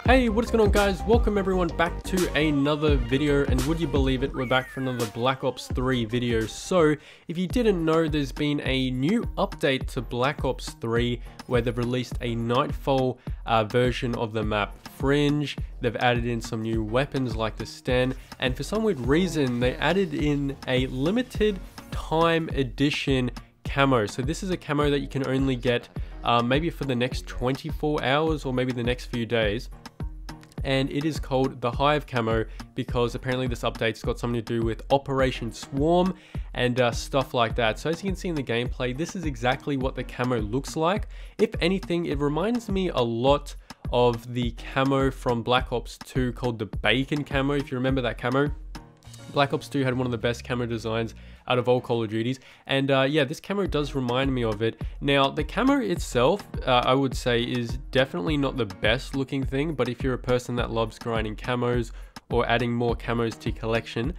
Hey, what is going on guys? Welcome everyone back to another video, and would you believe it, we're back for another Black Ops 3 video. So if you didn't know, there's been a new update to Black Ops 3 where they've released a Nightfall version of the map Fringe. They've added in some new weapons like the Sten, and for some weird reason they added in a limited time edition camo. So this is a camo that you can only get maybe for the next 24 hours or maybe the next few days. And it is called the Hive camo because apparently this update's got something to do with Operation Swarm and stuff like that. So as you can see in the gameplay, this is exactly what the camo looks like. If anything, it reminds me a lot of the camo from Black Ops 2 called the Bacon camo, if you remember that camo. Black Ops 2 had one of the best camo designs out of all Call of Duties, and yeah, this camo does remind me of it. Now, the camo itself, I would say, is definitely not the best looking thing, but if you're a person that loves grinding camos or adding more camos to your collection,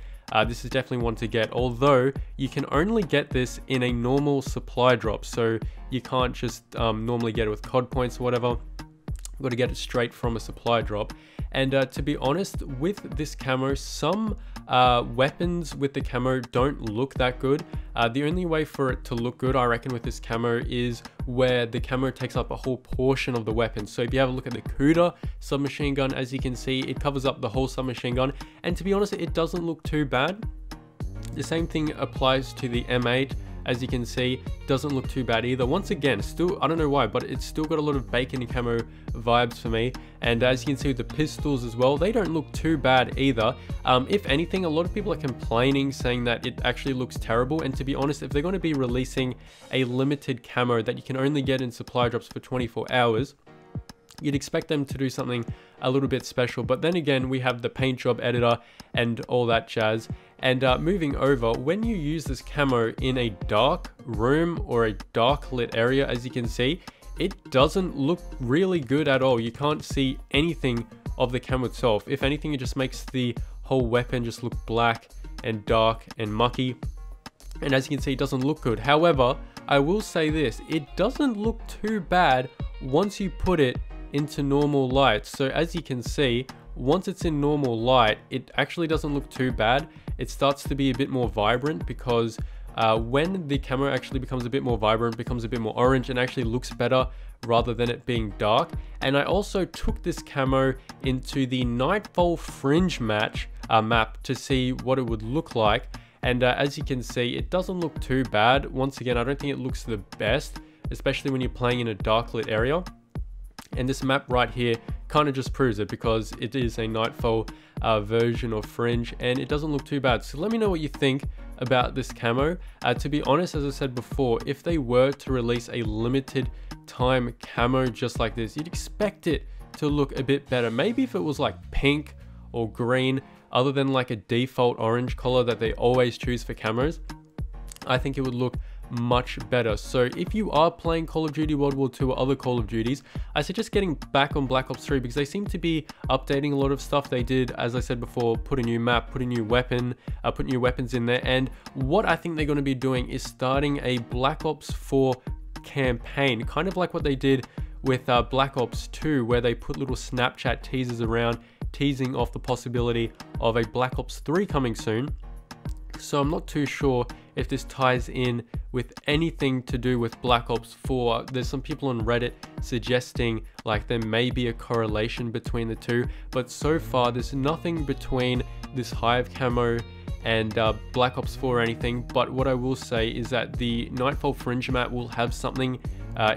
this is definitely one to get, although you can only get this in a normal supply drop, so you can't just normally get it with COD points or whatever. You've got to get it straight from a supply drop. And to be honest, with this camo, some weapons with the camo don't look that good. The only way for it to look good, I reckon, with this camo is where the camo takes up a whole portion of the weapon. So if you have a look at the Kuda submachine gun, as you can see, it covers up the whole submachine gun. And to be honest, it doesn't look too bad. The same thing applies to the M8. As you can see, doesn't look too bad either. Once again, still, I don't know why, but it's still got a lot of bacon camo vibes for me. And as you can see with the pistols as well, they don't look too bad either. If anything, a lot of people are complaining, saying that it actually looks terrible. And to be honest, if they're going to be releasing a limited camo that you can only get in supply drops for 24 hours, you'd expect them to do something a little bit special. But then again, we have the paint job editor and all that jazz. And moving over, when you use this camo in a dark room or a dark lit area, as you can see, it doesn't look really good at all. You can't see anything of the camo itself. If anything, it just makes the whole weapon just look black and dark and mucky. And as you can see, it doesn't look good. However, I will say this, it doesn't look too bad once you put it into normal light. So as you can see, once it's in normal light, it actually doesn't look too bad. It starts to be a bit more vibrant because when the camo actually becomes a bit more vibrant, becomes a bit more orange, and actually looks better rather than it being dark. And I also took this camo into the Nightfall Fringe map to see what it would look like. And as you can see, it doesn't look too bad. Once again, I don't think it looks the best, especially when you're playing in a dark lit area. And this map right here kind of just proves it because it is a Nightfall version of Fringe and it doesn't look too bad. So let me know what you think about this camo. To be honest, as I said before, if they were to release a limited time camo just like this, you'd expect it to look a bit better. Maybe if it was like pink or green, other than like a default orange color that they always choose for camos, I think it would look much better. So if you are playing Call of Duty World War II or other Call of Duties, I suggest getting back on Black Ops 3 because they seem to be updating a lot of stuff. They did, as I said before, put a new map, put a new weapon, put new weapons in there. And what I think they're going to be doing is starting a Black Ops 4 campaign, kind of like what they did with Black Ops 2, where they put little Snapchat teasers around, teasing off the possibility of a Black Ops 3 coming soon. So I'm not too sure if this ties in with anything to do with Black Ops 4. There's some people on Reddit suggesting like there may be a correlation between the two, but so far there's nothing between this Hive camo and Black Ops 4 or anything. But what I will say is that the Nightfall Fringe map will have something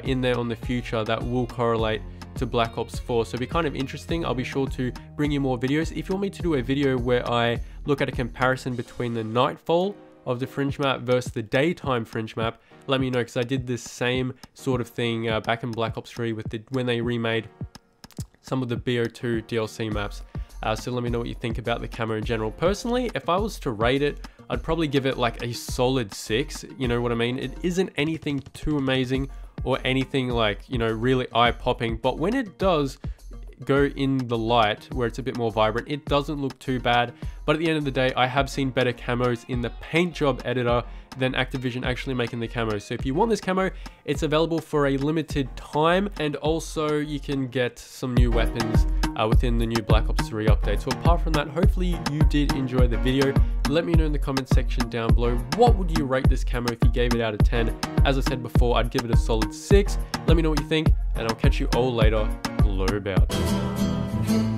in there on the future that will correlate to Black Ops 4. So it'll be kind of interesting. I'll be sure to bring you more videos. If you want me to do a video where I look at a comparison between the Nightfall of the Fringe map versus the daytime Fringe map, let me know, because I did this same sort of thing back in Black Ops 3 with when they remade some of the BO2 DLC maps. So let me know what you think about the camo in general. Personally, if I was to rate it, I'd probably give it like a solid 6. You know what I mean? It isn't anything too amazing or anything like, you know, really eye-popping, but when it does go in the light where it's a bit more vibrant, it doesn't look too bad. But at the end of the day, I have seen better camos in the paint job editor than Activision actually making the camo. So if you want this camo, it's available for a limited time, and also you can get some new weapons within the new Black Ops 3 update. So apart from that, hopefully you did enjoy the video. Let me know in the comment section down below, what would you rate this camo if you gave it out of 10? As I said before, I'd give it a solid 6. Let me know what you think, and I'll catch you all later. Globe out.